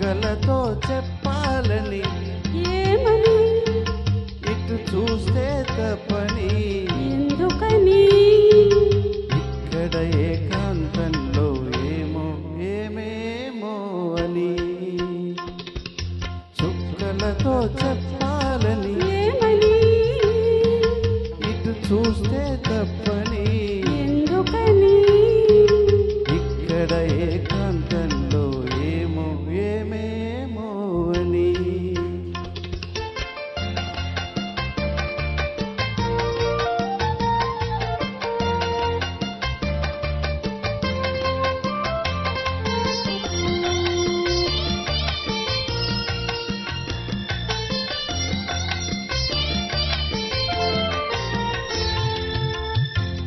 చుక్కలతో చెప్పాలని ఏమని ఇటు చూస్తే తప్పని ఎందుకని ఇక్కడ ఏకాంతంలో ఏమో ఏమేమో అని చుక్కలతో చెప్పాలని ఏమని ఇటు చూస్తే తప్పని ఎందుకని ఇక్కడ ఏకాంతంలో ఏమో ఏమేమో అని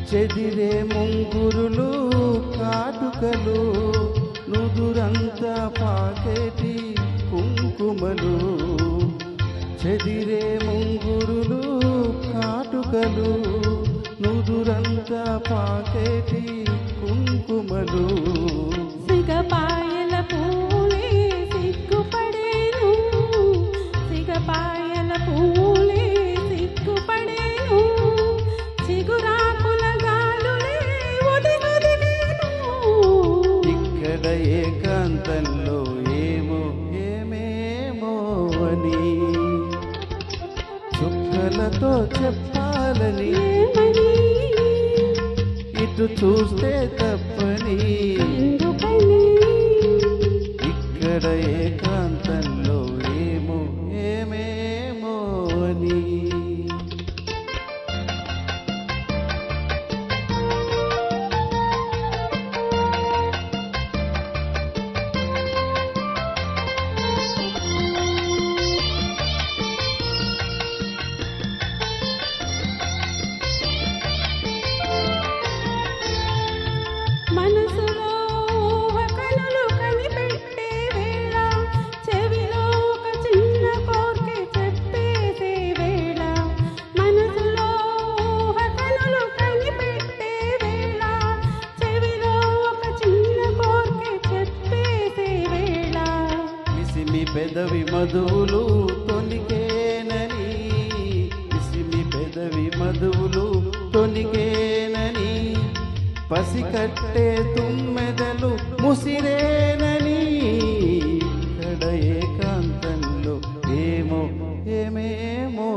చెదిరే ముంగురులు కాటుకలు నుదురంతా పాకేటి కుంకుమలు చెదిరే ముంగురులు కాటుకలు నుదురంతా పాకేటి కుంకుమలు సిగపాయల పూలే సిగ్గుపడేను సిగపాయల పూలే సిగ్గుపడేను చిగురాకుల గాలులే ఒదిగొదిగేను ఇక్కడ ఏకాంతంలో ఏమో ఏమేమో అని చుక్కలతో చెప్పాలని ఏమని ఇటు చూస్తే తప్పని ఎందుకని ఇక్కడ ఏకాంతంలో ఏమో ఏమేమో అని మనసులో కనులు కనిపెట్టే వేళ చెవిలో ఒక చిన్న కోర్కె చెప్పేసే వేళ మనసులో కనులు కనిపెట్టే వేళ చెవిలో ఒక చిన్న కోర్కె చెప్పేసే వేళ ఇసిమి పెదవి మధువులు తొలికేనని ఇసిమి పెదవి మధువులు తొలికేనని పసికట్టే తుమ్మెదలు ముసిరేనని ఇక్కడ ఏకాంతంలో ఏమో ఏమేమో